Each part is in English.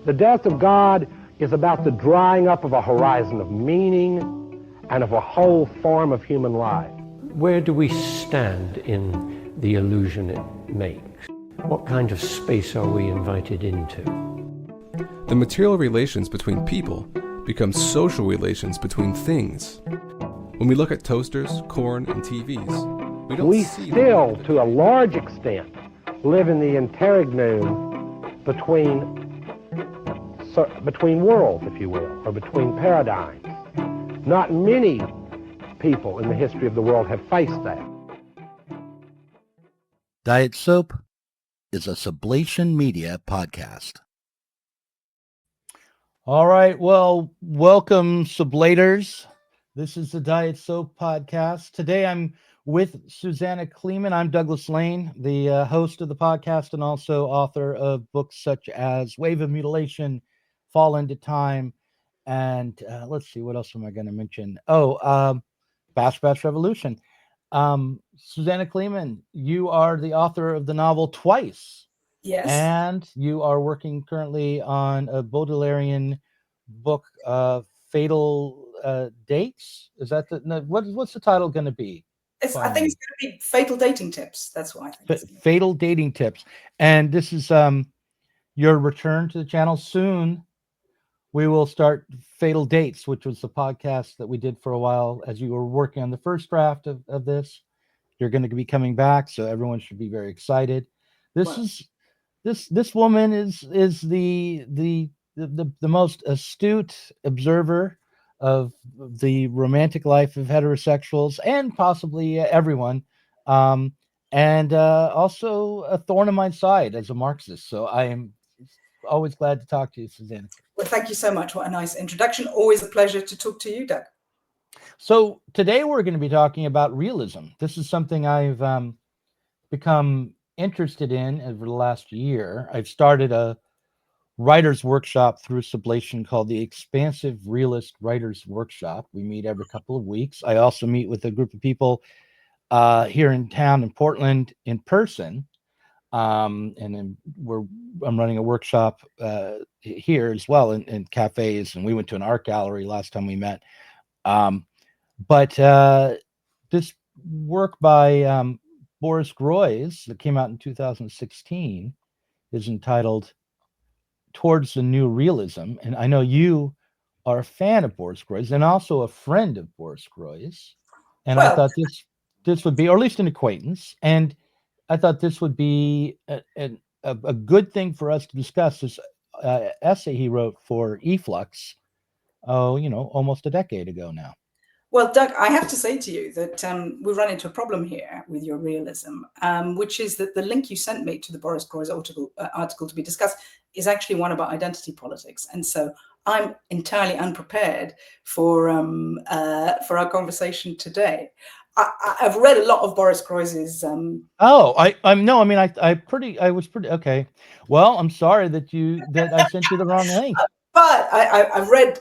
The death of God is about the drying up of a horizon of meaning and of a whole form of human life. Where do we stand in the illusion it makes? What kind of space are we invited into? The material relations between people become social relations between things. When we look at toasters, corn, and TVs, we still, to a large extent, live in the interregnum between worlds, if you will, or between paradigms. Not many people in the history of the world have faced that. Diet Soap is a Sublation Media podcast. All right, well, welcome, Sublators. This is the Diet Soap podcast. Today I'm with Susanna Kleeman. I'm Douglas Lain, the host of the podcast and also author of books such as Wave of Mutilation, Fall into Time, and let's see, what else am I going to mention? Bash Bash Revolution. Susanna Kleeman, you are the author of the novel Twice. Yes. And you are working currently on a Baudelairean book, Fatal Dates. Is that what's the title going to be? I think it's going to be Fatal Dating Tips. That's what I think. Fatal Dating Tips. And this is your return to the channel. Soon we will start Fatal Dates, which was the podcast that we did for a while as you were working on the first draft of this. You're going to be coming back, so everyone should be very excited. This woman is the most astute observer of the romantic life of heterosexuals and possibly everyone, and also a thorn in my side as a Marxist. So I am always glad to talk to you, Susanna. Well, thank you so much. What a nice introduction. Always a pleasure to talk to you, Doug. So today we're going to be talking about realism. This is something I've become interested in over the last year. I've started a writer's workshop through Sublation called the Expansive Realist Writers Workshop. We meet every couple of weeks. I also meet with a group of people here in town in Portland in person. And then I'm running a workshop here as well in cafes, and we went to an art gallery last time we met. But this work by Boris Groys that came out in 2016 is entitled Towards the New Realism. And I know you are a fan of Boris Groys and also a friend of Boris Groys. And I thought this would be, or at least an acquaintance. And I thought this would be a good thing for us to discuss this essay he wrote for Efflux, almost a decade ago now. Well, Doug, I have to say to you that we run into a problem here with your realism, which is that the link you sent me to the Boris Groys article to be discussed is actually one about identity politics. And so I'm entirely unprepared for our conversation today. I've read a lot of Boris Groys's. I was pretty okay. Well, I'm sorry that I sent you the wrong link. But I've read,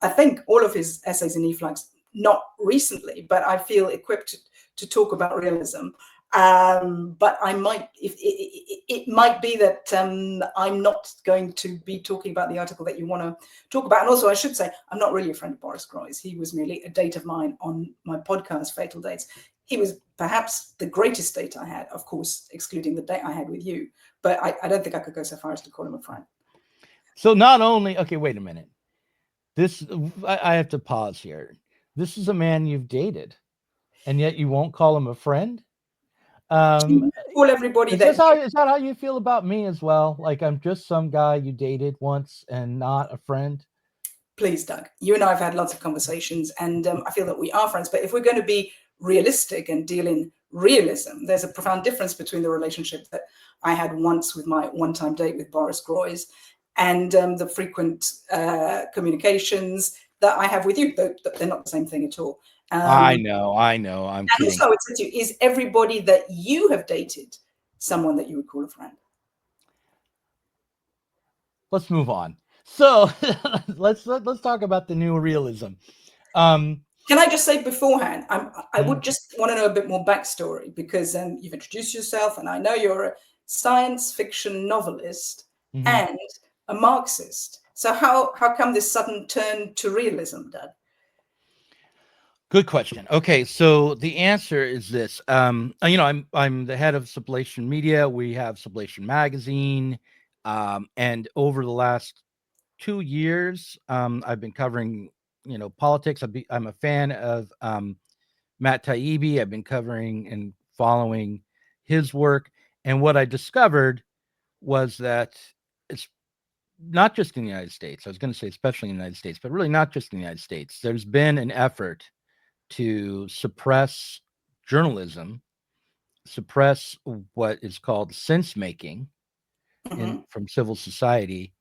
I think, all of his essays in Efflux, not recently, but I feel equipped to talk about realism. But I might, if it might be that I'm not going to be talking about the article that you want to talk about. And also, I should say, I'm not really a friend of Boris Groys. He was merely a date of mine on my podcast, Fatal Dates. He was perhaps the greatest date I had, of course, excluding the date I had with you. But I don't think I could go so far as to call him a friend. So not only, okay, wait a minute. I have to pause here. This is a man you've dated, and yet you won't call him a friend? Call everybody is that how you feel about me as well? Like I'm just some guy you dated once and not a friend? Please, Doug. You and I have had lots of conversations, and I feel that we are friends. But if we're going to be realistic and deal in realism, there's a profound difference between the relationship that I had once with my one-time date with Boris Groys and the frequent communications that I have with you. They're not the same thing at all. I know. I'm kidding. Also, I would say to you, is everybody that you have dated someone that you would call a friend? Let's move on. So let's talk about the new realism. Can I just say beforehand, I would just want to know a bit more backstory, because you've introduced yourself, and I know you're a science fiction novelist and a Marxist. So how come this sudden turn to realism, Doug? Good question. Okay, so the answer is this. I'm the head of Sublation Media. We have Sublation Magazine, and over the last 2 years, I've been covering politics. I'm a fan of Matt Taibbi. I've been covering and following his work, and what I discovered was that it's not just in the United States. I was going to say especially in the United States, but really not just in the United States. There's been an effort to suppress journalism, suppress what is called sense making from civil society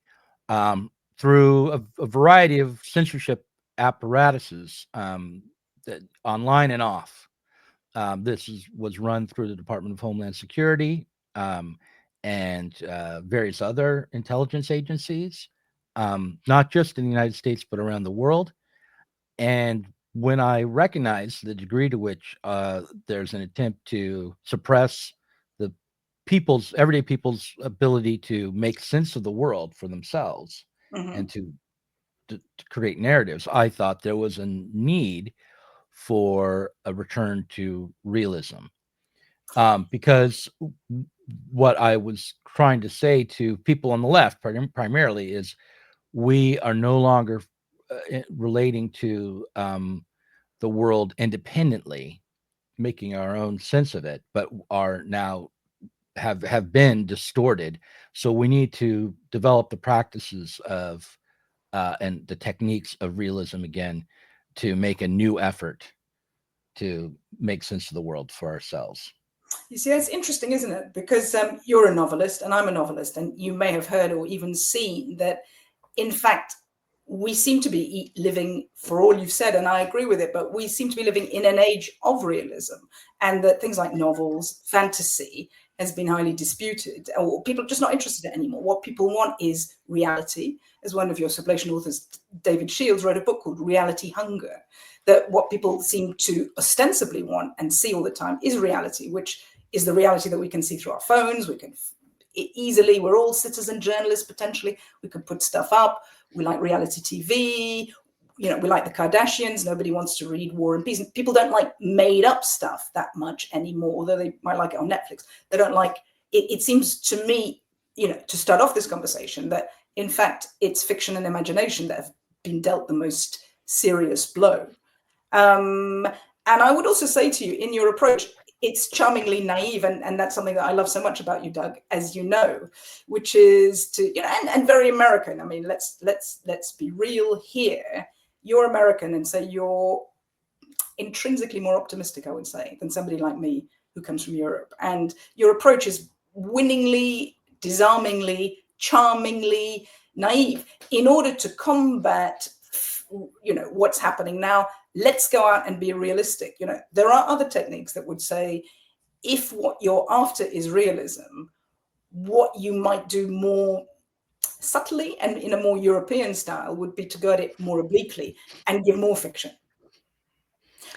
through a variety of censorship apparatuses that online and off. This was run through the Department of Homeland Security and various other intelligence agencies, not just in the United States, but around the world. And when I recognize the degree to which there's an attempt to suppress the everyday people's ability to make sense of the world for themselves and to create narratives, I thought there was a need for a return to realism. Because what I was trying to say to people on the left primarily is we are no longer relating to the world independently, making our own sense of it, but are now have been distorted. So we need to develop the practices of and the techniques of realism again to make a new effort to make sense of the world for ourselves. You see, that's interesting, isn't it? Because you're a novelist and I'm a novelist, and you may have heard or even seen that, in fact, we seem to be living, for all you've said, and I agree with it, but we seem to be living in an age of realism, and that things like novels, fantasy has been highly disputed, or people are just not interested in it anymore. What people want is reality. As one of your Sublation authors, David Shields, wrote a book called Reality Hunger, that what people seem to ostensibly want and see all the time is reality, which is the reality that we can see through our phones. We can easily, we're all citizen journalists potentially. We can put stuff up. We like reality TV. We like the Kardashians. Nobody wants to read War and Peace. And people don't like made up stuff that much anymore, although they might like it on Netflix. They don't like it. It seems to me, to start off this conversation, that in fact, it's fiction and imagination that have been dealt the most serious blow. And I would also say to you, in your approach, it's charmingly naive, and that's something that I love so much about you, Doug, as you know, which is to and very American. I mean, let's be real here. You're American, and so you're intrinsically more optimistic, I would say, than somebody like me who comes from Europe. And your approach is winningly, disarmingly, charmingly naive. In order to combat what's happening now, let's go out and be realistic. There are other techniques that would say, if what you're after is realism, what you might do more subtly and in a more European style would be to go at it more obliquely and give more fiction.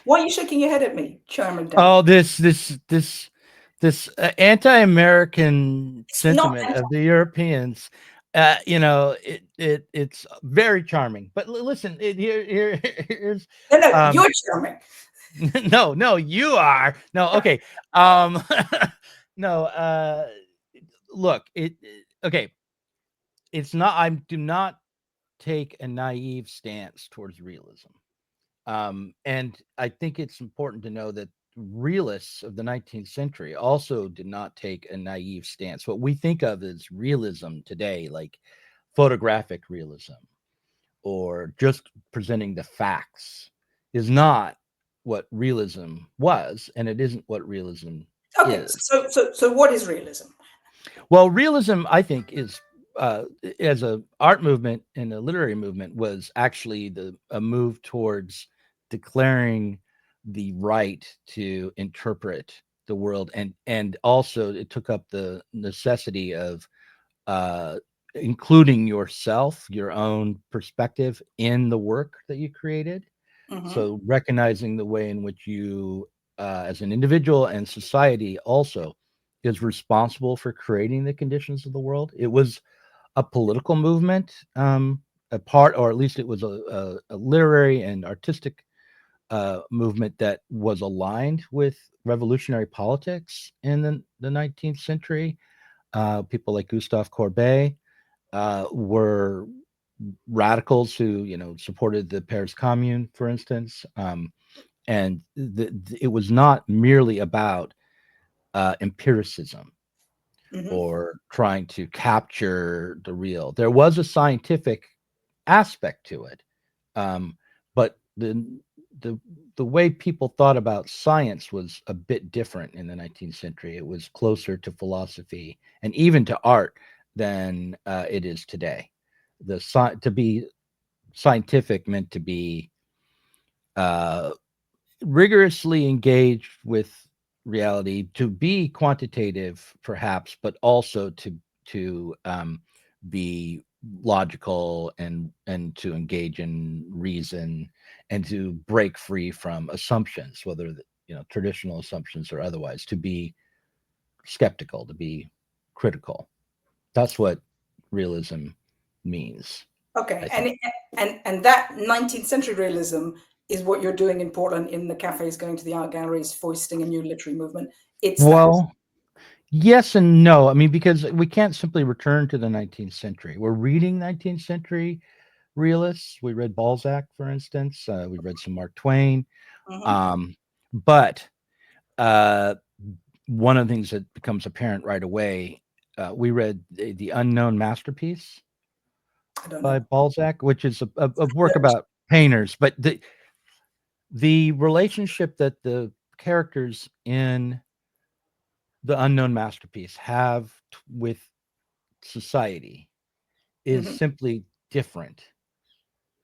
Why are you shaking your head at me, Chairman Dan? Oh, this anti-American sentiment of the Europeans. It's very charming. But listen, here's no, you're charming. No, you are. No, okay. No. Look, okay. It's not. I do not take a naive stance towards realism, and I think it's important to know that realists of the 19th century also did not take a naive stance. What we think of as realism today, like photographic realism or just presenting the facts, is not what realism was, and it isn't what realism is. So what is realism? Well, realism, I think, is as a art movement and a literary movement, was actually a move towards declaring the right to interpret the world, and also it took up the necessity of including yourself, your own perspective in the work that you created. So recognizing the way in which you as an individual and society also is responsible for creating the conditions of the world. It was a political movement, a part, or at least it was a literary and artistic movement that was aligned with revolutionary politics in the 19th century. People like Gustave Courbet were radicals who, supported the Paris Commune, for instance. And it was not merely about empiricism or trying to capture the real. There was a scientific aspect to it, but the way people thought about science was a bit different in the 19th century. It was closer to philosophy and even to art than it is today. To be scientific meant to be rigorously engaged with reality, to be quantitative perhaps, but also to be logical and to engage in reason and to break free from assumptions, whether traditional assumptions or otherwise, to be skeptical, to be critical. That's what realism means. Okay, and that 19th century realism is what you're doing in Portland in the cafes, going to the art galleries, foisting a new literary movement. It's well, yes and no. I mean, because we can't simply return to the 19th century. We're reading 19th century realists. We read Balzac, for instance. We read some Mark Twain. But one of the things that becomes apparent right away, we read the Unknown Masterpiece by Balzac, which is a work about painters. But the relationship that the characters in the Unknown Masterpiece have with society is simply different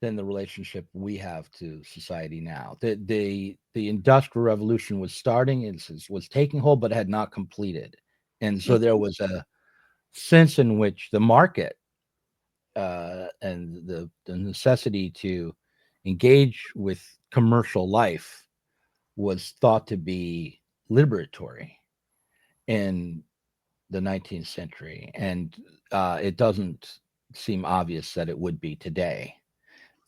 than the relationship we have to society now. The Industrial Revolution was starting, it was taking hold, but had not completed. And so there was a sense in which the market and the necessity to engage with commercial life was thought to be liberatory in the 19th century. And it doesn't seem obvious that it would be today.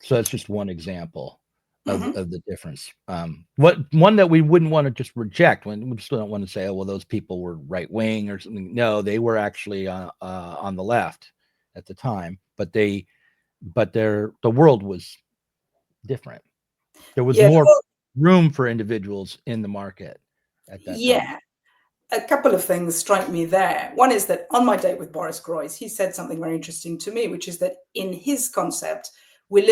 So that's just one example of the difference. One that we wouldn't want to just reject. When we still don't want to say, oh, well, those people were right wing or something. No, they were actually on the left at the time, but the world was different. There was more room for individuals in the market at that time. A couple of things strike me there. One is that on my date with Boris Groys, he said something very interesting to me, which is that in his concept, we're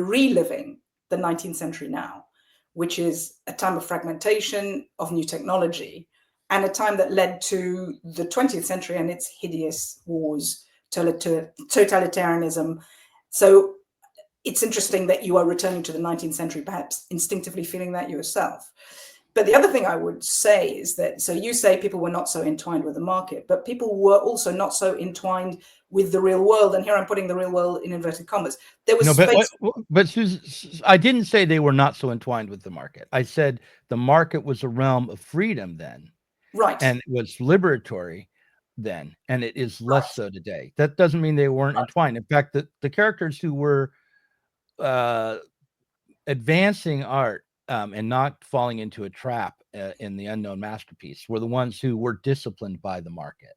reliving the 19th century now, which is a time of fragmentation, of new technology, and a time that led to the 20th century and its hideous wars, totalitarianism. So it's interesting that you are returning to the 19th century, perhaps instinctively feeling that yourself. But the other thing I would say is that, so you say people were not so entwined with the market, but people were also not so entwined with the real world. And here I'm putting the real world in inverted commas. There was but Susan, I didn't say they were not so entwined with the market. I said the market was a realm of freedom then. Right. And it was liberatory then, and it is less so today. That doesn't mean they weren't entwined. In fact, the characters who were advancing art and not falling into a trap in the Unknown Masterpiece were the ones who were disciplined by the market.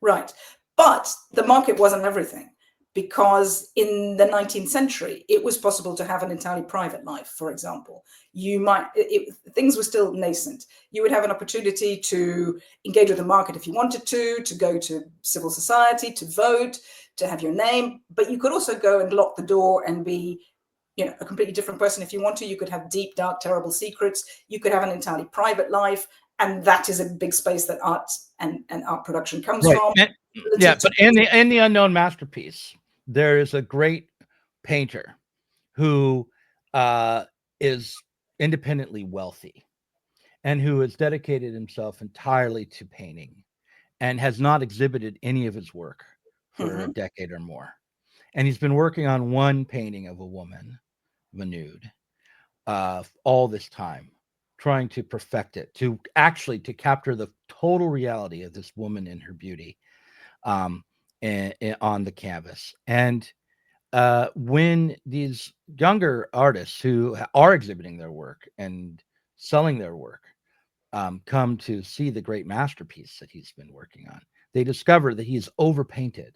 Right. But the market wasn't everything, because in the 19th century, it was possible to have an entirely private life, for example. Things were still nascent. You would have an opportunity to engage with the market if you wanted to go to civil society, to vote, to have your name. But you could also go and lock the door and be a completely different person if you want to. You could have deep, dark, terrible secrets. You could have an entirely private life. And that is a big space that art and art production comes from. But in the Unknown Masterpiece, there is a great painter who is independently wealthy and who has dedicated himself entirely to painting and has not exhibited any of his work for a decade or more. And he's been working on one painting of a woman, of a nude, all this time, trying to perfect it, to capture the total reality of this woman in her beauty. on the canvas. And when these younger artists who are exhibiting their work and selling their work come to see the great masterpiece that he's been working on, they discover that he is overpainted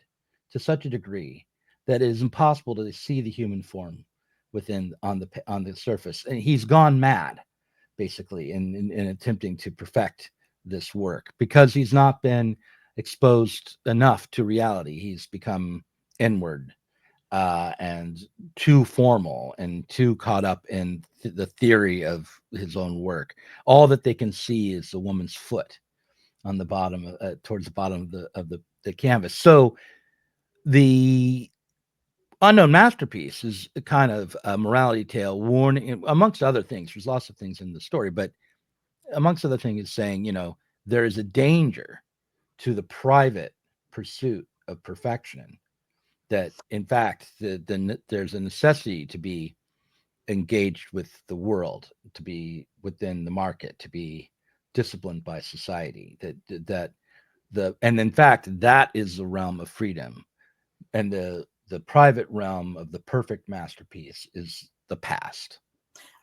to such a degree that it is impossible to see the human form within on the surface, and he's gone mad, basically, in attempting to perfect this work because he's not been exposed enough to reality. He's become inward and too formal and too caught up in the theory of his own work. All that they can see is the woman's foot on the bottom, towards the bottom of the canvas. So the unknown masterpiece is a kind of a morality tale, warning, amongst other things. There's lots of things in the story, but amongst other things, is saying, there is a danger to the private pursuit of perfection. That in fact, there's a necessity to be engaged with the world, to be within the market, to be disciplined by society. And in fact, that is the realm of freedom, and the private realm of the perfect masterpiece is the past.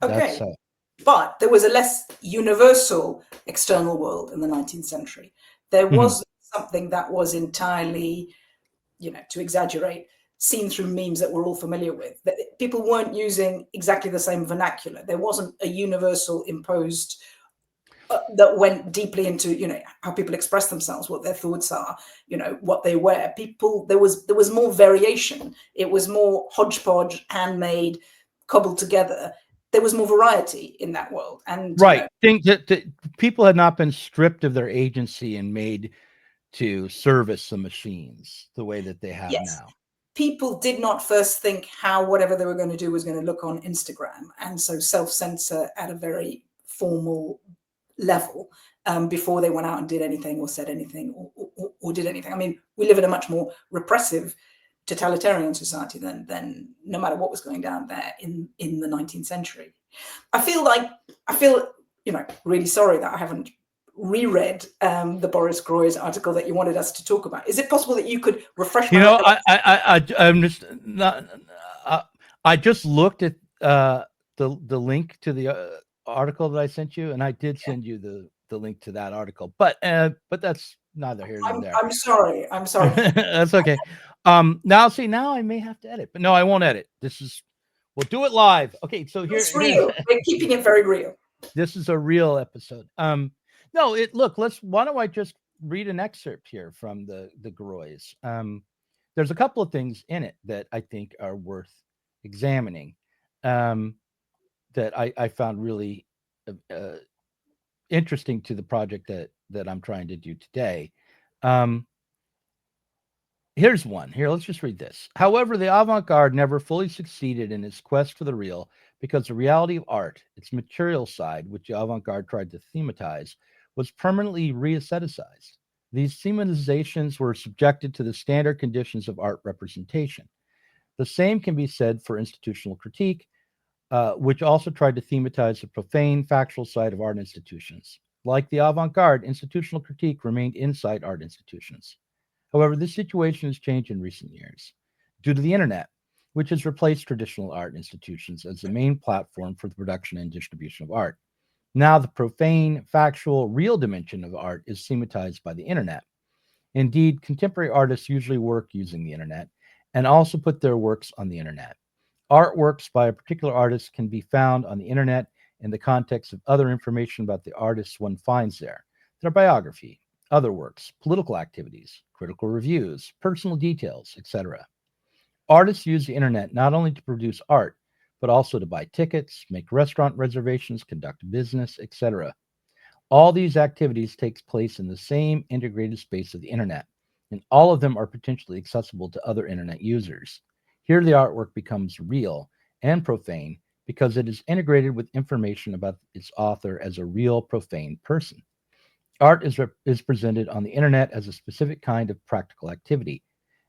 Okay, but there was a less universal external world in the 19th century. There was something that was entirely, to exaggerate, seen through memes that we're all familiar with. That people weren't using exactly the same vernacular. There wasn't a universal imposed that went deeply into, how people express themselves, what their thoughts are, what they wear. There was more variation. It was more hodgepodge, handmade, cobbled together. There was more variety in that world. And right, things that people had not been stripped of their agency and made to service the machines the way that they have now. People did not first think how whatever they were going to do was going to look on Instagram, and so self-censor at a very formal level before they went out and did anything or said anything or did anything. I mean, we live in a much more repressive, totalitarian society than no matter what was going down there in the 19th century. I feel really sorry that I haven't reread the Boris Groys article that you wanted us to talk about. Is it possible that you could refresh my I'm just not I just looked at the link to the article that I sent you, and I did send you the link to that article, but that's neither here nor there. I'm sorry. That's okay. Now I may have to edit, but no, I won't edit. We'll do it live. Okay, so it's real. We're keeping it very real. This is a real episode. Why don't I just read an excerpt here from the Groys? There's a couple of things in it that I think are worth examining, that I found really interesting to the project that I'm trying to do today. Here's one. Here, let's just read this. However, the avant-garde never fully succeeded in its quest for the real, because the reality of art, its material side, which the avant-garde tried to thematize, was permanently re-aestheticized. These thematizations were subjected to the standard conditions of art representation. The same can be said for institutional critique, which also tried to thematize the profane, factual side of art institutions. Like the avant-garde, institutional critique remained inside art institutions. However, this situation has changed in recent years due to the internet, which has replaced traditional art institutions as the main platform for the production and distribution of art. Now, the profane, factual, real dimension of art is thematized by the internet. Indeed, contemporary artists usually work using the internet and also put their works on the internet. Artworks by a particular artist can be found on the internet in the context of other information about the artists one finds there, their biography, other works, political activities, critical reviews, personal details, etc. Artists use the internet not only to produce art, but also to buy tickets, make restaurant reservations, conduct business, etc. All these activities take place in the same integrated space of the internet, and all of them are potentially accessible to other internet users. Here, the artwork becomes real and profane because it is integrated with information about its author as a real, profane person. Art is presented on the internet as a specific kind of practical activity,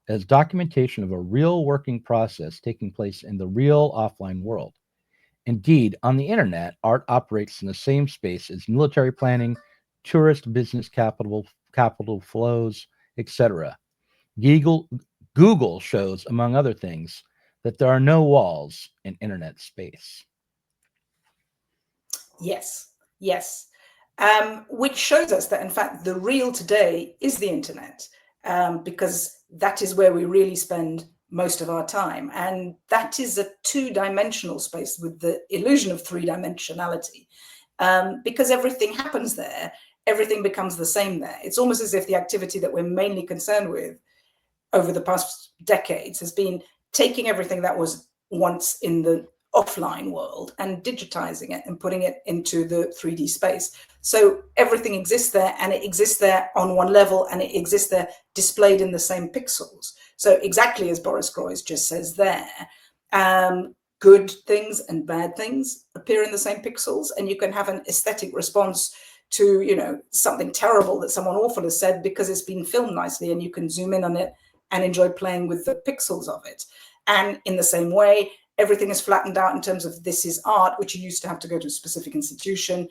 as documentation of a real working process taking place in the real offline world. Indeed, on the internet, art operates in the same space as military planning, tourist business capital flows, etc. Google shows, among other things, that there are no walls in internet space. Yes, yes. Which shows us that, in fact, the real today is the internet, because that is where we really spend most of our time. And that is a two-dimensional space with the illusion of three-dimensionality, because everything happens there. Everything becomes the same there. It's almost as if the activity that we're mainly concerned with over the past decades has been taking everything that was once in the offline world and digitizing it and putting it into the 3D space. So everything exists there, and it exists there on one level, and it exists there displayed in the same pixels. So exactly as Boris Groys just says there, good things and bad things appear in the same pixels, and you can have an aesthetic response to, you know, something terrible that someone awful has said because it's been filmed nicely, and you can zoom in on it and enjoy playing with the pixels of it. And in the same way, everything is flattened out in terms of this is art, which you used to have to go to a specific institution,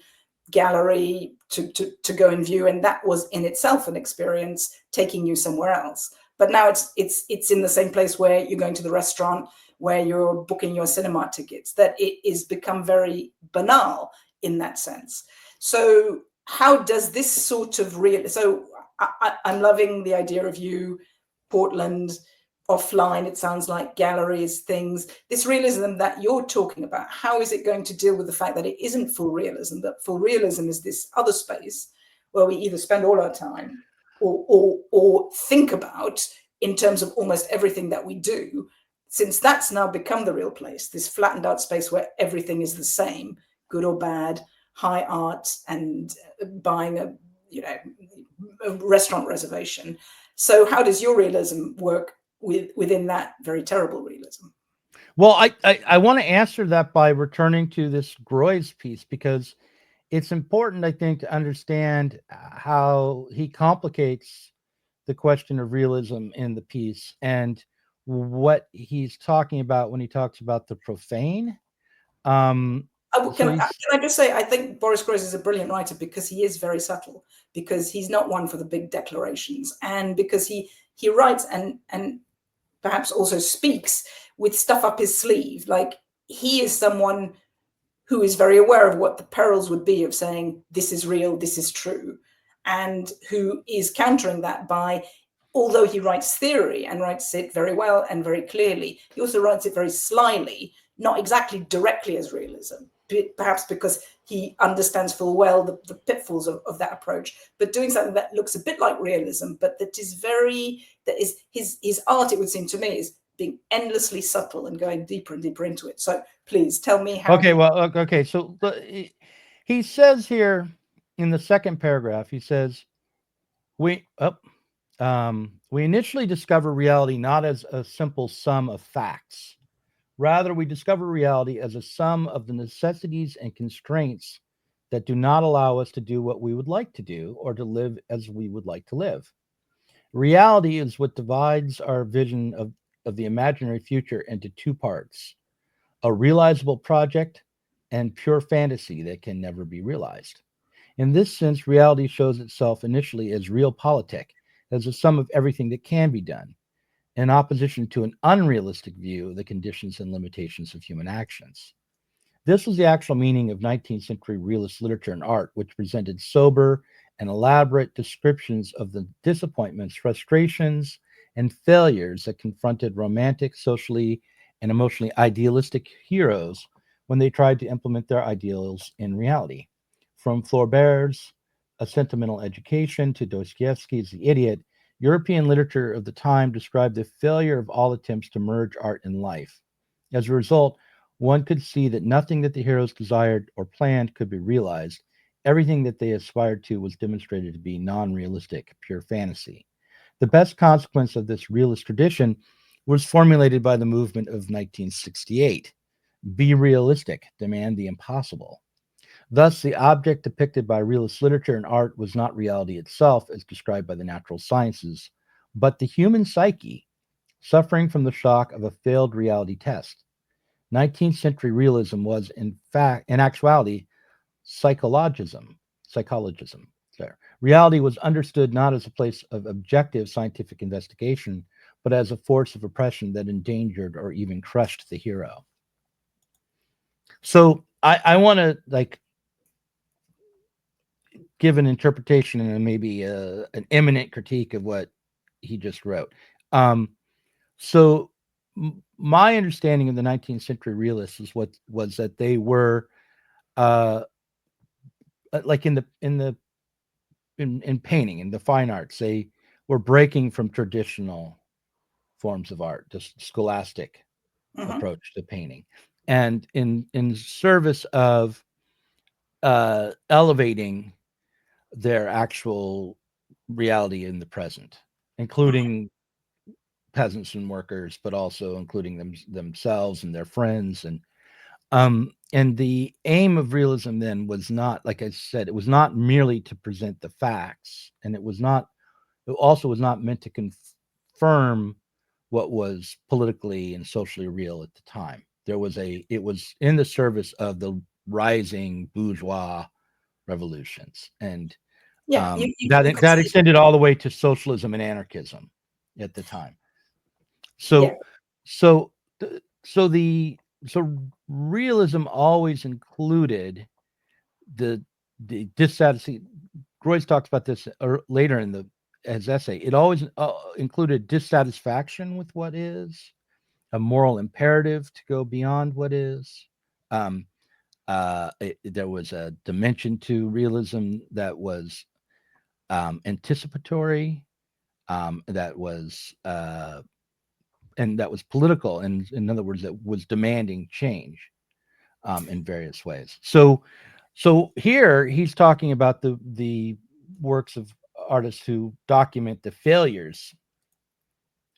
gallery to go and view, and that was in itself an experience taking you somewhere else. But now it's in the same place where you're going to the restaurant, where you're booking your cinema tickets, that it is become very banal in that sense. So how does this sort of so I'm loving the idea of you, Portland, offline, it sounds like galleries, things, this realism that you're talking about, how is it going to deal with the fact that it isn't full realism, that full realism is this other space where we either spend all our time or think about in terms of almost everything that we do, since that's now become the real place, this flattened out space where everything is the same, good or bad, high art and buying a, you know, a restaurant reservation. So how does your realism work within that very terrible realism? Well, I want to answer that by returning to this Groys piece, because it's important, I think, to understand how he complicates the question of realism in the piece and what he's talking about when he talks about the profane. Can I just say, I think Boris Groys is a brilliant writer because he is very subtle, because he's not one for the big declarations, and because he writes and perhaps also speaks with stuff up his sleeve. Like, he is someone who is very aware of what the perils would be of saying, this is real, this is true, and who is countering that by, although he writes theory and writes it very well and very clearly, he also writes it very slyly, not exactly directly as realism, perhaps because he understands full well the pitfalls of that approach, but doing something that looks a bit like realism, but that is his art, it would seem to me, is being endlessly subtle and going deeper and deeper into it. So please tell me how. Okay. So he says here in the second paragraph, he says, we initially discover reality not as a simple sum of facts. Rather, we discover reality as a sum of the necessities and constraints that do not allow us to do what we would like to do or to live as we would like to live. Reality is what divides our vision of the imaginary future into two parts: a realizable project and pure fantasy that can never be realized. In this sense, reality shows itself initially as realpolitik, as a sum of everything that can be done, in opposition to an unrealistic view of the conditions and limitations of human actions. This was the actual meaning of 19th century realist literature and art, which presented sober and elaborate descriptions of the disappointments, frustrations, and failures that confronted romantic, socially, and emotionally idealistic heroes when they tried to implement their ideals in reality. From Flaubert's A Sentimental Education to Dostoevsky's The Idiot, European literature of the time described the failure of all attempts to merge art and life. As a result, one could see that nothing that the heroes desired or planned could be realized. Everything that they aspired to was demonstrated to be non-realistic, pure fantasy. The best consequence of this realist tradition was formulated by the movement of 1968. Be realistic, demand the impossible. Thus, the object depicted by realist literature and art was not reality itself, as described by the natural sciences, but the human psyche, suffering from the shock of a failed reality test. 19th century realism was, in actuality, psychologism. Sorry. Reality was understood not as a place of objective scientific investigation, but as a force of oppression that endangered or even crushed the hero. So I want to like give an interpretation and maybe an eminent critique of what he just wrote. So my understanding of the 19th century realists is what was that they were like in painting, in the fine arts, they were breaking from traditional forms of art, just scholastic approach to painting, and in service of elevating their actual reality in the present, including peasants and workers, but also including themselves and their friends. And the aim of realism then was not, like I said, it was not merely to present the facts, and it also was not meant to confirm what was politically and socially real at the time. It was in the service of the rising bourgeois revolutions, and that extended all the way to socialism and anarchism at the time. So realism always included the dissatisfaction. Groys talks about this later in his essay. It always included dissatisfaction with what is, a moral imperative to go beyond what is. There was a dimension to realism that was anticipatory, that was political, and in other words, that was demanding change in various ways. So here he's talking about the works of artists who document the failures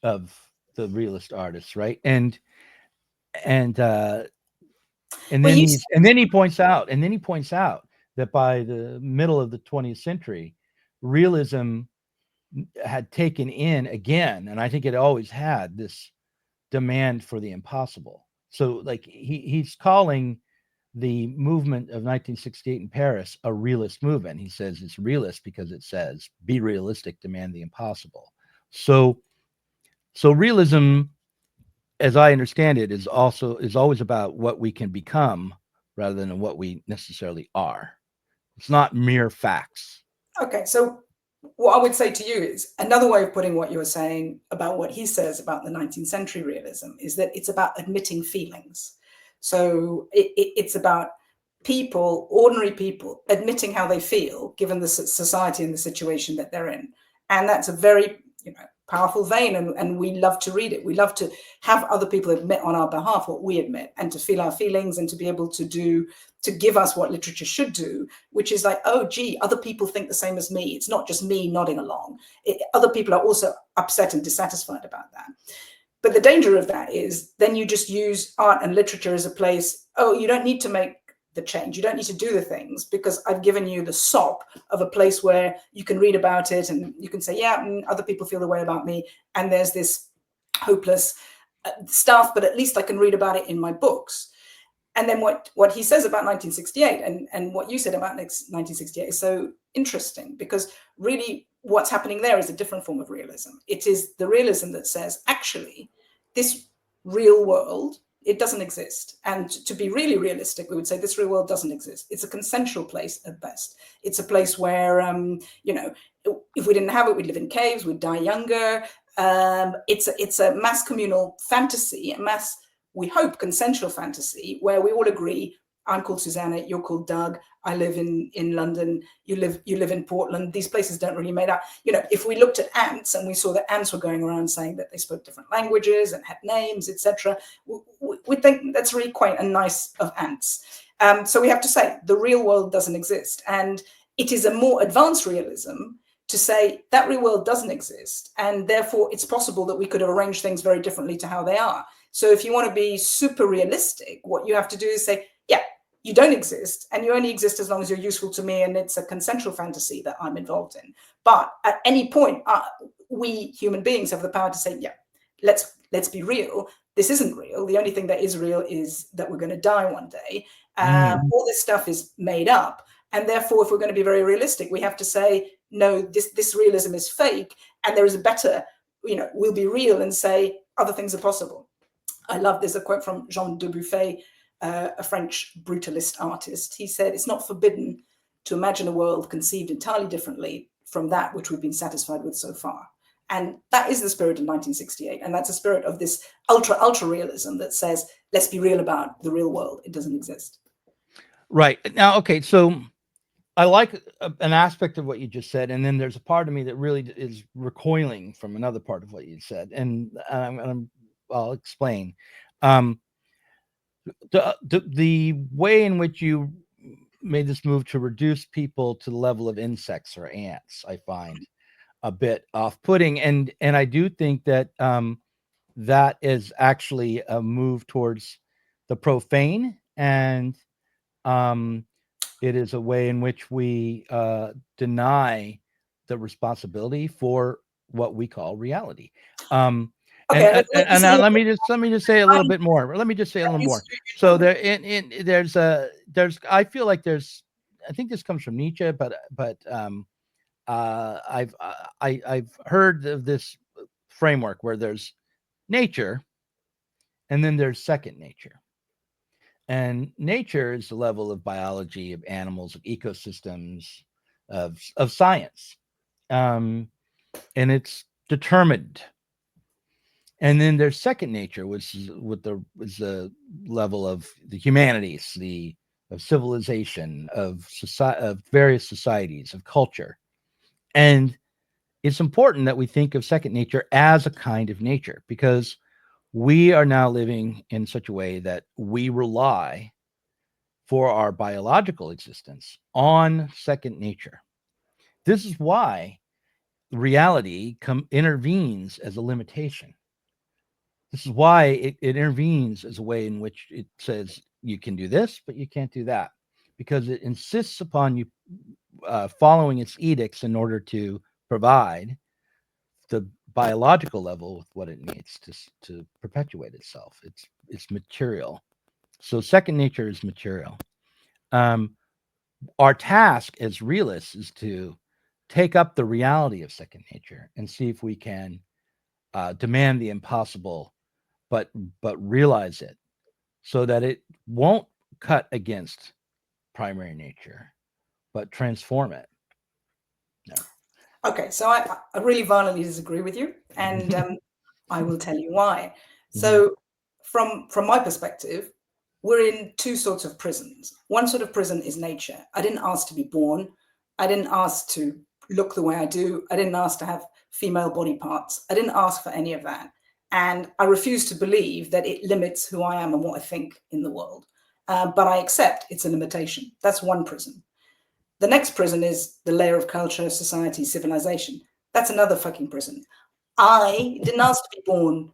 of the realist artists, right? And then he points out that by the middle of the 20th century, realism had taken in again, and I think it always had, this demand for the impossible. So like he's calling the movement of 1968 in Paris a realist movement. He says it's realist because it says, be realistic, demand the impossible. So realism, as I understand it, is always about what we can become rather than what we necessarily are. It's not mere facts. Okay, so what I would say to you is another way of putting what you were saying about what he says about the 19th century realism is that it's about admitting feelings. So it's about people, ordinary people, admitting how they feel given the society and the situation that they're in. And that's a very, powerful vein, and we love to read it. We love to have other people admit on our behalf what we admit, and to feel our feelings, and to be able to give us what literature should do, which is like, oh, gee, other people think the same as me. It's not just me nodding along. Other people are also upset and dissatisfied about that. But the danger of that is then you just use art and literature as a place, oh, you don't need to make the change. You don't need to do the things because I've given you the sop of a place where you can read about it and you can say, yeah, other people feel the way about me. And there's this hopeless stuff, but at least I can read about it in my books. And then what he says about 1968 and what you said about 1968 is so interesting, because really what's happening there is a different form of realism. It is the realism that says, actually, this real world, it doesn't exist. And to be really realistic, we would say this real world doesn't exist. It's a consensual place at best. It's a place where, if we didn't have it, we'd live in caves, we'd die younger. It's a mass communal fantasy, we hope, consensual fantasy, where we all agree, I'm called Susanna, you're called Doug, I live in London, you live in Portland. These places don't really make up. If we looked at ants and we saw that ants were going around saying that they spoke different languages and had names, etc., we think that's really quite a nice of ants. So we have to say the real world doesn't exist. And it is a more advanced realism to say that real world doesn't exist. And therefore, it's possible that we could have arranged things very differently to how they are. So if you want to be super realistic, what you have to do is say, yeah, you don't exist, and you only exist as long as you're useful to me, and it's a consensual fantasy that I'm involved in. But at any point, we human beings have the power to say, yeah, let's be real. This isn't real. The only thing that is real is that we're going to die one day. All this stuff is made up, And therefore, if we're going to be very realistic, we have to say, no, this realism is fake, and there is a better, we'll be real and say other things are possible. I love, there's a quote from Jean Dubuffet, a French brutalist artist. He said, it's not forbidden to imagine a world conceived entirely differently from that which we've been satisfied with so far. And that is the spirit of 1968. And that's the spirit of this ultra realism that says, let's be real about the real world. It doesn't exist. Right. Now, okay, so I like an aspect of what you just said, and then there's a part of me that really is recoiling from another part of what you said, and I'll explain. The way in which you made this move to reduce people to the level of insects or ants, I find a bit off-putting, and I do think that that is actually a move towards the profane, and it is a way in which we deny the responsibility for what we call reality. Okay, let me just say a little bit more. Let me just say a little more. So there's I feel like I think this comes from Nietzsche, but I've heard of this framework where there's nature, and then there's second nature. And nature is the level of biology, of animals, of ecosystems, of science, and it's determined. And then there's second nature, which is the level of the humanities, of civilization, of various societies, of culture. And it's important that we think of second nature as a kind of nature, because we are now living in such a way that we rely for our biological existence on second nature. This is why reality intervenes as a limitation. This is why it intervenes as a way in which it says you can do this, but you can't do that, because it insists upon you following its edicts in order to provide the biological level with what it needs to perpetuate itself. It's material. So second nature is material. Our task as realists is to take up the reality of second nature and see if we can demand the impossible, but realize it so that it won't cut against primary nature, but transform it. No. Okay, so I really violently disagree with you, and I will tell you why. So from my perspective, we're in two sorts of prisons. One sort of prison is nature. I didn't ask to be born. I didn't ask to look the way I do. I didn't ask to have female body parts. I didn't ask for any of that. And I refuse to believe that it limits who I am and what I think in the world. But I accept it's a limitation. That's one prison. The next prison is the layer of culture, society, civilization. That's another fucking prison. I didn't ask to be born,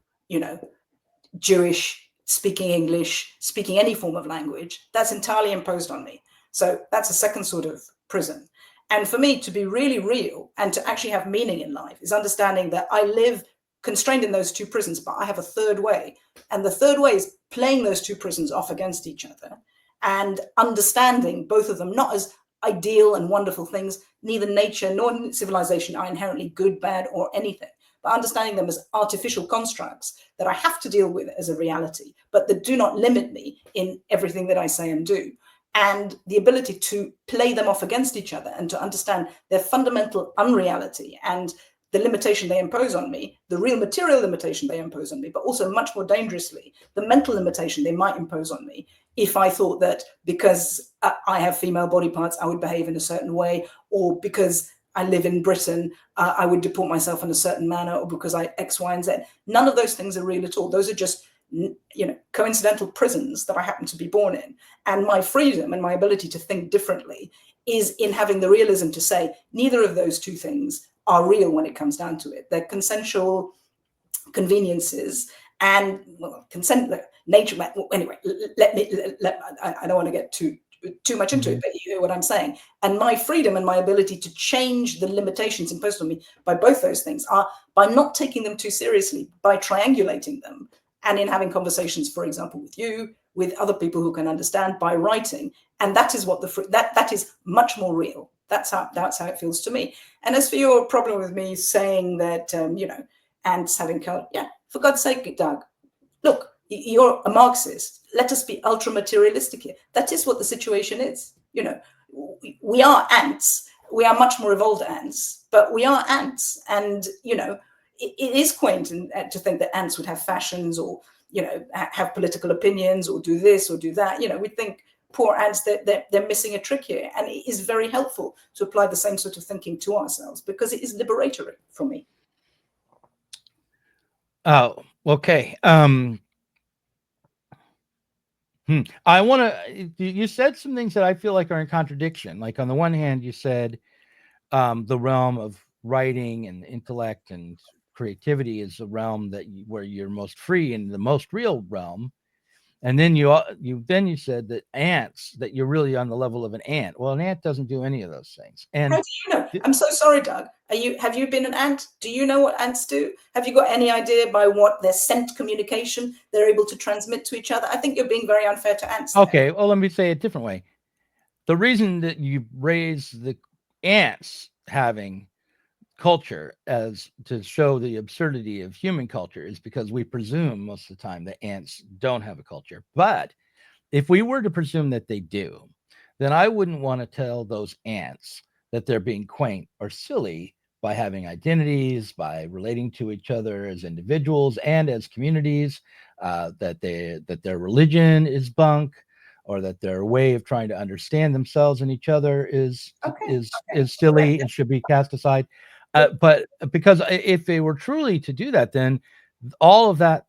Jewish, speaking English, speaking any form of language. That's entirely imposed on me. So that's a second sort of prison. And for me to be really real and to actually have meaning in life is understanding that I live constrained in those two prisons, but I have a third way. And the third way is playing those two prisons off against each other and understanding both of them, not as ideal and wonderful things. Neither nature nor civilization are inherently good, bad, or anything, but understanding them as artificial constructs that I have to deal with as a reality, but that do not limit me in everything that I say and do. And the ability to play them off against each other and to understand their fundamental unreality and the limitation they impose on me, the real material limitation they impose on me, but also much more dangerously, the mental limitation they might impose on me if I thought that because I have female body parts, I would behave in a certain way, or because I live in Britain, I would deport myself in a certain manner, or because I X, Y, and Z. None of those things are real at all. Those are just coincidental prisons that I happen to be born in. And my freedom and my ability to think differently is in having the realism to say neither of those two things are real when it comes down to it. They're consensual conveniences and consent, nature. Anyway, I don't want to get too much into it, but you hear what I'm saying. And my freedom and my ability to change the limitations imposed on me by both those things are by not taking them too seriously, by triangulating them, and in having conversations, for example, with you, with other people who can understand by writing. And that is what that is much more real. That's how it feels to me. And as for your problem with me saying that, ants having culture, yeah, for God's sake, Doug, look, you're a Marxist. Let us be ultra materialistic here. That is what the situation is. We are ants. We are much more evolved ants, but we are ants. And, it is quaint to think that ants would have fashions or, have political opinions or do this or do that. We think poor ants, they're missing a trick here. And it is very helpful to apply the same sort of thinking to ourselves because it is liberatory for me. Oh, okay. I want to, you said some things that I feel like are in contradiction. Like on the one hand, you said the realm of writing and intellect and creativity is a realm where you're most free in the most real realm. And then you said that ants, that you're really on the level of an ant. Well, an ant doesn't do any of those things. And how do you know? I'm so sorry, Doug. Have you been an ant? Do you know what ants do? Have you got any idea by what their scent communication they're able to transmit to each other? I think you're being very unfair to ants. Okay, well, let me say it a different way. The reason that you raise the ants having culture as to show the absurdity of human culture is because we presume most of the time that ants don't have a culture. But if we were to presume that they do, then I wouldn't want to tell those ants that they're being quaint or silly by having identities, by relating to each other as individuals and as communities, that their religion is bunk, or that their way of trying to understand themselves and each other is silly and should be cast aside. But because if they were truly to do that, then all of that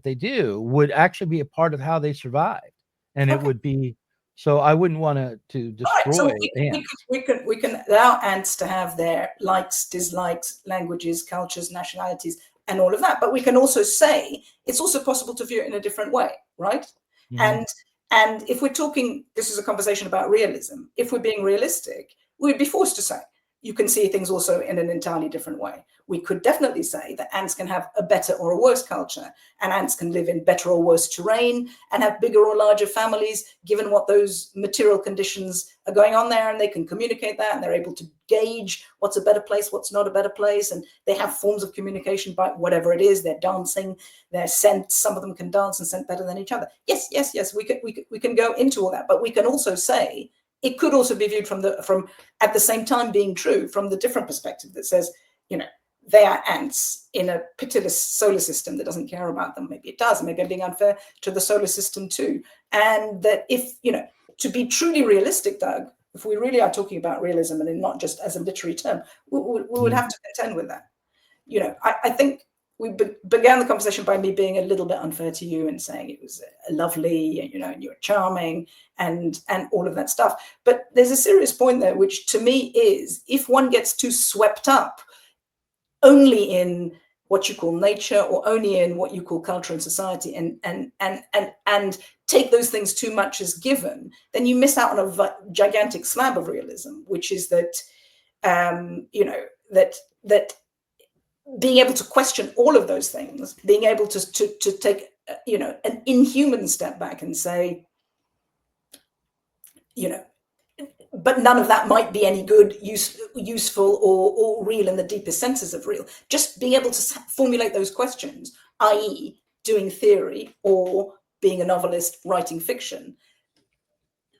they do would actually be a part of how they survived, and it would be. So I wouldn't want to destroy ants. We can allow ants to have their likes, dislikes, languages, cultures, nationalities, and all of that. But we can also say it's also possible to view it in a different way, right? Mm-hmm. And if we're talking, this is a conversation about realism. If we're being realistic, we'd be forced to say you can see things also in an entirely different way. We could definitely say that ants can have a better or a worse culture, and ants can live in better or worse terrain and have bigger or larger families, given what those material conditions are going on there, and they can communicate that, and they're able to gauge what's a better place, what's not a better place, and they have forms of communication by whatever it is, their dancing, their scent. Some of them can dance and scent better than each other. Yes, we can go into all that, but we can also say it could also be viewed from at the same time being true from the different perspective that says, they are ants in a pitiless solar system that doesn't care about them. Maybe it does. Maybe I'm being unfair to the solar system too. And that if, to be truly realistic, Doug, if we really are talking about realism and not just as a literary term, we would have to contend with that. I think we began the conversation by me being a little bit unfair to you and saying it was lovely, and you're charming and all of that stuff. But there's a serious point there, which to me is, if one gets too swept up only in what you call nature or only in what you call culture and society and take those things too much as given, then you miss out on a gigantic slab of realism, which is that, that being able to question all of those things, being able to take, an inhuman step back and say, but none of that might be any good, useful, or real in the deepest senses of real. Just being able to formulate those questions, i.e. doing theory or being a novelist writing fiction,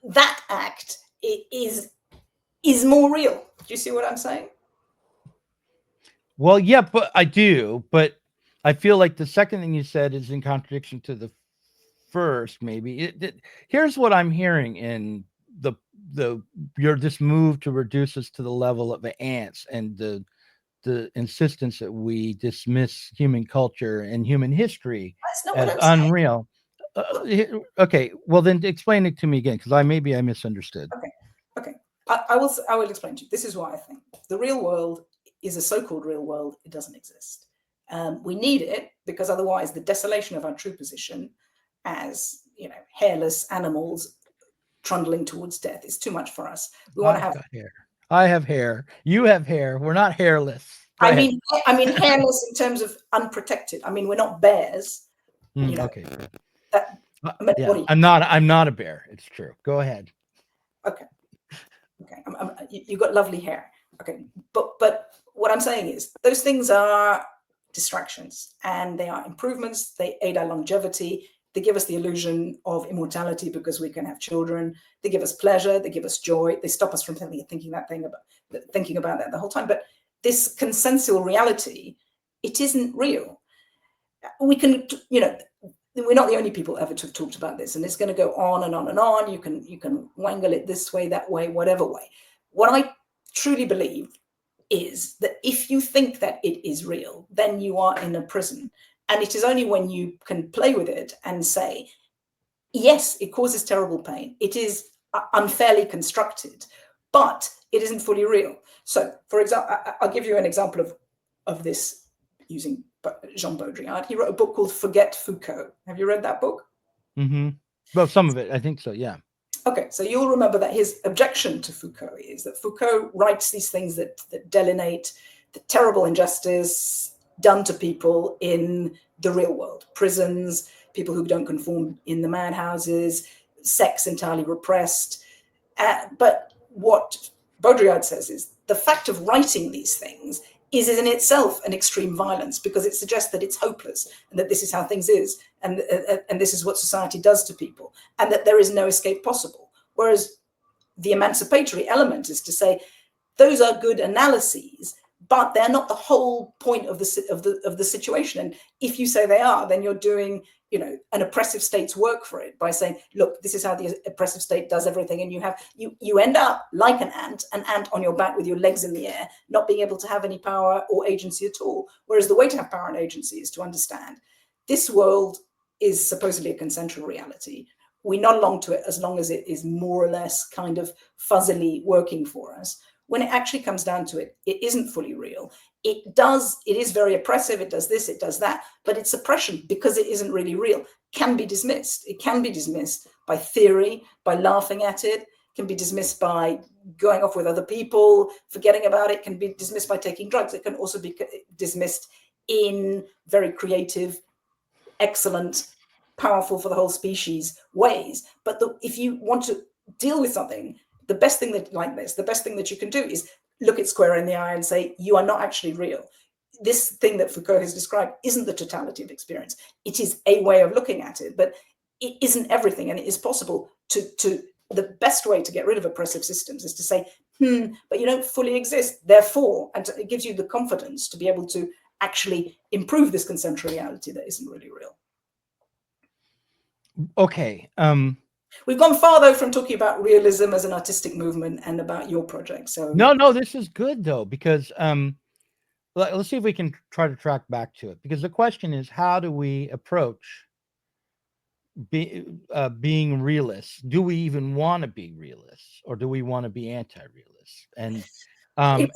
that act is more real. Do you see what I'm saying? Well, yeah, but I do. But I feel like the second thing you said is in contradiction to the first, maybe. Here's what I'm hearing in your this move to reduce us to the level of the ants and the insistence that we dismiss human culture and human history as unreal. Okay, well then explain it to me again, because maybe I misunderstood. Okay. I will explain to you. This is why I think the real world is a so-called real world. It doesn't exist. We need it because otherwise the desolation of our true position as hairless animals trundling towards death is too much for us. We want to have hair. I have hair. You have hair. We're not hairless. I mean hairless in terms of unprotected. I mean, we're not bears. Okay. I mean, Yeah, what are you? I'm not a bear. It's true. Go ahead. Okay. Okay. You got lovely hair. Okay. But what I'm saying is those things are distractions and they are improvements. They aid our longevity. They give us the illusion of immortality because we can have children. They give us pleasure. They give us joy. They stop us from thinking about that the whole time. But this consensual reality, it isn't real. We can, we're not the only people ever to have talked about this, and it's going to go on and on and on. You can wangle it this way, that way, whatever way. What I truly believe is that if you think that it is real, then you are in a prison. And it is only when you can play with it and say, yes, it causes terrible pain. It is unfairly constructed, but it isn't fully real. So, for example, I'll give you an example of this using Jean Baudrillard. He wrote a book called Forget Foucault. Have you read that book? Mm-hmm. Well, some of it, I think so, yeah. Okay, so you'll remember that his objection to Foucault is that Foucault writes these things that delineate the terrible injustice done to people in the real world. Prisons, people who don't conform in the madhouses, sex entirely repressed. But what Baudrillard says is the fact of writing these things is in itself an extreme violence because it suggests that it's hopeless and that this is how things is and this is what society does to people and that there is no escape possible. Whereas the emancipatory element is to say those are good analyses, but they're not the whole point of the situation. And if you say they are, then you're doing an oppressive state's work for it by saying, look, this is how the oppressive state does everything. And you end up like an ant on your back with your legs in the air, not being able to have any power or agency at all. Whereas the way to have power and agency is to understand this world is supposedly a consensual reality. We nod along to it as long as it is more or less kind of fuzzily working for us. When it actually comes down to it, it isn't fully real. It is very oppressive. It does this, it does that, but its oppression, because it isn't really real, can be dismissed. It can be dismissed by theory, by laughing at it, can be dismissed by going off with other people, forgetting about it, can be dismissed by taking drugs. It can also be dismissed in very creative, excellent, powerful for the whole species ways. But if you want to deal with something, the best thing that you can do is look it square in the eye and say, you are not actually real. This thing that Foucault has described isn't the totality of experience. It is a way of looking at it, but it isn't everything. And it is possible the best way to get rid of oppressive systems is to say, but you don't fully exist. Therefore, and it gives you the confidence to be able to actually improve this consensual reality that isn't really real. Okay. We've gone far, though, from talking about realism as an artistic movement and about your project. So no, this is good though, because let's see if we can try to track back to it. Because the question is, how do we approach being realists? Do we even want to be realists, or do we want to be anti-realists? And a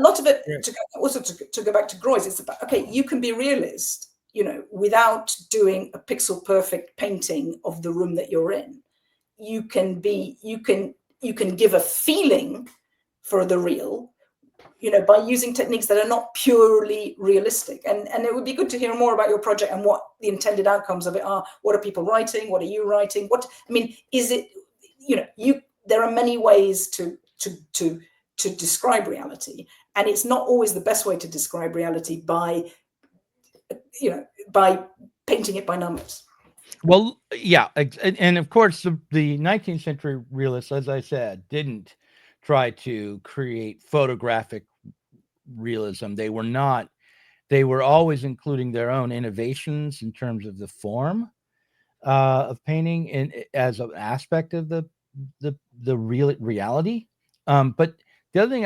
lot of it, to go back to Groys, it's about, okay, you can be realist, without doing a pixel perfect painting of the room that you're in. You can give a feeling for the real, by using techniques that are not purely realistic. And it would be good to hear more about your project and what the intended outcomes of it are. What are people writing? What are you writing? Is it, there are many ways to describe reality, and it's not always the best way to describe reality by painting it by numbers. Well, yeah, and of course the 19th century realists, as I said, didn't try to create photographic realism. They were always including their own innovations in terms of the form of painting and as an aspect of the real reality. But the other thing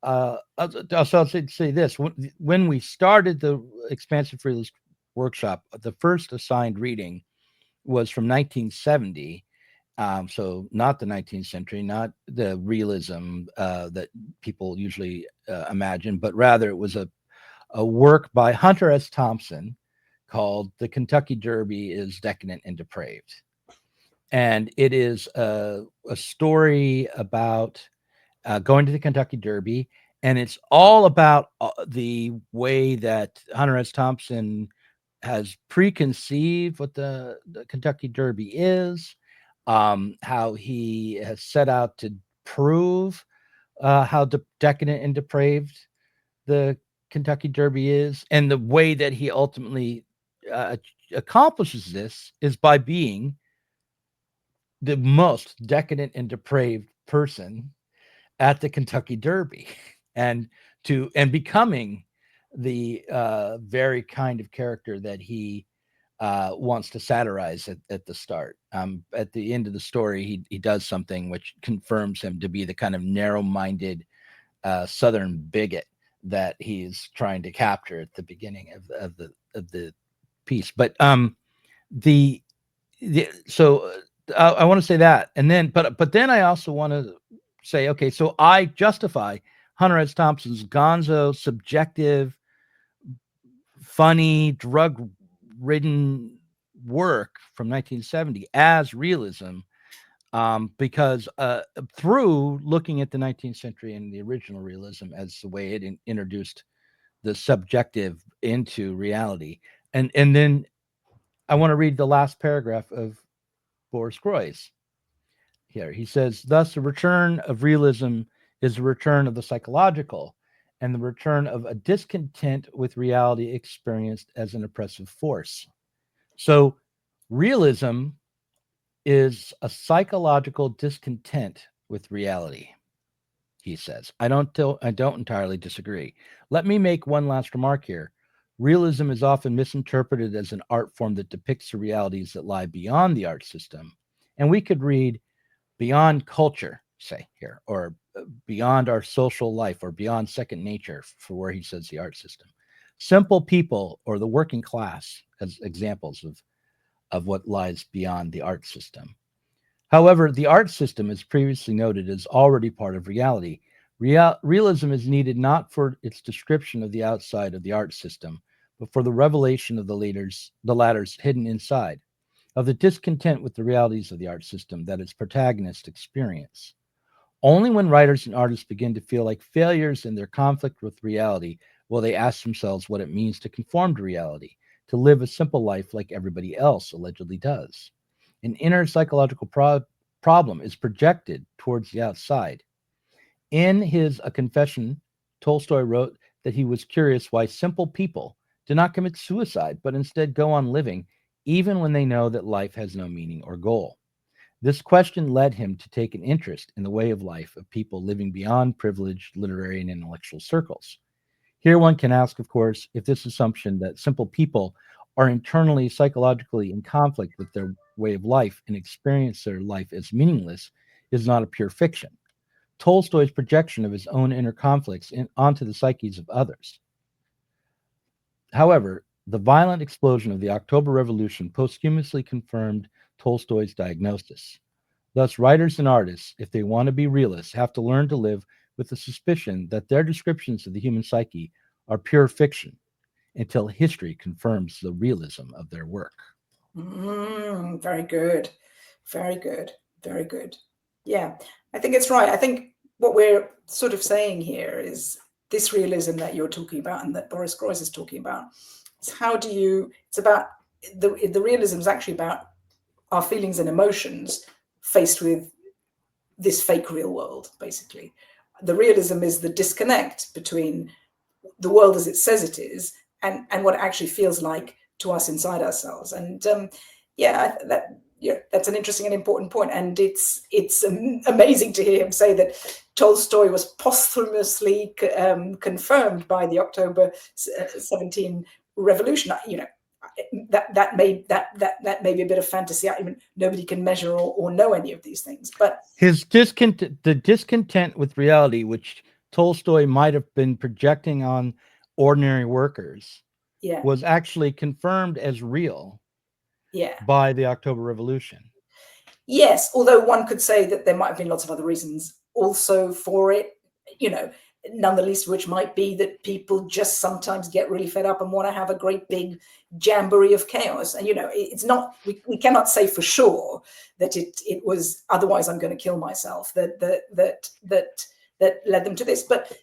I'll say this: when we started the expansive realist workshop, the first assigned reading was from 1970. So not the 19th century, not the realism that people usually imagine, but rather it was a work by Hunter S. Thompson called "The Kentucky Derby is Decadent and Depraved." And it is a story about going to the Kentucky Derby. And it's all about the way that Hunter S. Thompson has preconceived what the Kentucky Derby is, how he has set out to prove how decadent and depraved the Kentucky Derby is, and the way that he ultimately accomplishes this is by being the most decadent and depraved person at the Kentucky Derby, and becoming the very kind of character that he wants to satirize at the start. At the end of the story, he does something which confirms him to be the kind of narrow-minded Southern bigot that he's trying to capture at the beginning of the piece. But so I want to say that, and then but then I also want to say, okay, so I justify Hunter S. Thompson's gonzo, subjective, funny, drug-ridden work from 1970 as realism, because through looking at the 19th century and the original realism as the way it introduced the subjective into reality. And then I want to read the last paragraph of Boris Groys here. He says, thus, the return of realism is the return of the psychological and the return of a discontent with reality experienced as an oppressive force. So realism is a psychological discontent with reality, he says. I don't entirely disagree. Let me make one last remark here. Realism is often misinterpreted as an art form that depicts the realities that lie beyond the art system. And we could read beyond culture, say here, or beyond our social life, or beyond second nature, for where he says the art system. Simple people or the working class as examples of what lies beyond the art system. However, the art system, as previously noted, is already part of reality. Realism is needed not for its description of the outside of the art system, but for the revelation of the latter's hidden inside, of the discontent with the realities of the art system that its protagonists experience. Only when writers and artists begin to feel like failures in their conflict with reality will they ask themselves what it means to conform to reality, to live a simple life like everybody else allegedly does. An inner psychological problem is projected towards the outside. In his A Confession, Tolstoy wrote that he was curious why simple people do not commit suicide, but instead go on living, even when they know that life has no meaning or goal. This question led him to take an interest in the way of life of people living beyond privileged literary and intellectual circles. Here one can ask, of course, if this assumption that simple people are internally, psychologically in conflict with their way of life and experience their life as meaningless is not a pure fiction. Tolstoy's projection of his own inner conflicts onto the psyches of others. However, the violent explosion of the October Revolution posthumously confirmed Tolstoy's diagnosis. Thus, writers and artists, if they want to be realists, have to learn to live with the suspicion that their descriptions of the human psyche are pure fiction until history confirms the realism of their work. Very good. Very good. Very good. Yeah, I think it's right. I think what we're sort of saying here is this realism that you're talking about and that Boris Groys is talking about. It's about the realism is actually about our feelings and emotions faced with this fake real world, basically. The realism is the disconnect between the world as it says it is and what it actually feels like to us inside ourselves. And that's an interesting and important point. And it's amazing to hear him say that Tolstoy was posthumously confirmed by the October 17 revolution. You know, that may be a bit of fantasy. I mean, nobody can measure or know any of these things. But his discontent with reality, which Tolstoy might have been projecting on ordinary workers, was actually confirmed as real by the October Revolution. Yes, although one could say that there might have been lots of other reasons also for it, you know, none the least of which might be that people just sometimes get really fed up and want to have a great big jamboree of chaos. And, you know, it's not, we cannot say for sure that it was, otherwise I'm going to kill myself, that led them to this. But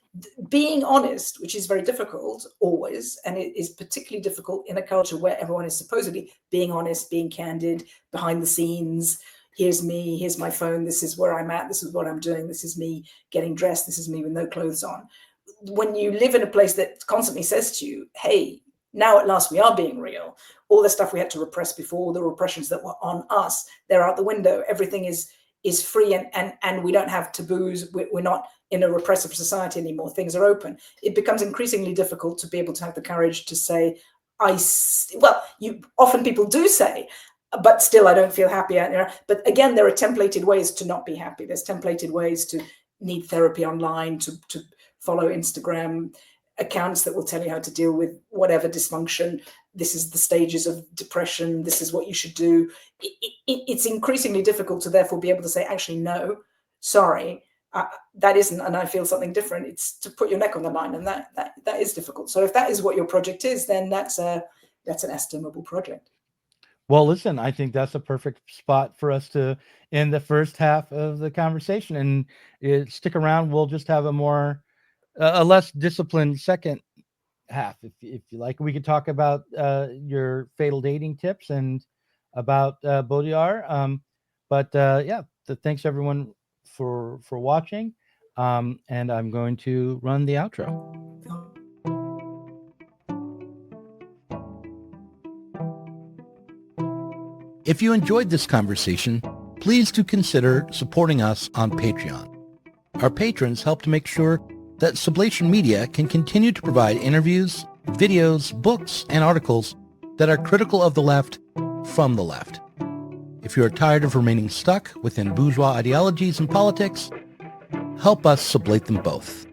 being honest, which is very difficult always, and it is particularly difficult in a culture where everyone is supposedly being honest, being candid, behind the scenes. Here's me, here's my phone, this is where I'm at, this is what I'm doing, this is me getting dressed, this is me with no clothes on. When you live in a place that constantly says to you, hey, now at last we are being real, all the stuff we had to repress before, the repressions that were on us, they're out the window, everything is free, and we don't have taboos, we're not in a repressive society anymore, things are open. It becomes increasingly difficult to be able to have the courage to say, often people do say, but still I don't feel happy. But again, there are templated ways to not be happy. There's templated ways to need therapy online, to follow Instagram accounts that will tell you how to deal with whatever dysfunction. This is the stages of depression. This is what you should do. It's increasingly difficult to therefore be able to say, actually, no, sorry, that isn't, and I feel something different. It's to put your neck on the line, and that is difficult. So if that is what your project is, then that's an estimable project. Well, listen, I think that's a perfect spot for us to end the first half of the conversation, and stick around. We'll just have a less disciplined second half, if you like. We could talk about your fatal dating tips and about Baudrillard. Thanks everyone for watching. And I'm going to run the outro. If you enjoyed this conversation, please do consider supporting us on Patreon. Our patrons help to make sure that Sublation Media can continue to provide interviews, videos, books, and articles that are critical of the left from the left. If you are tired of remaining stuck within bourgeois ideologies and politics, help us sublate them both.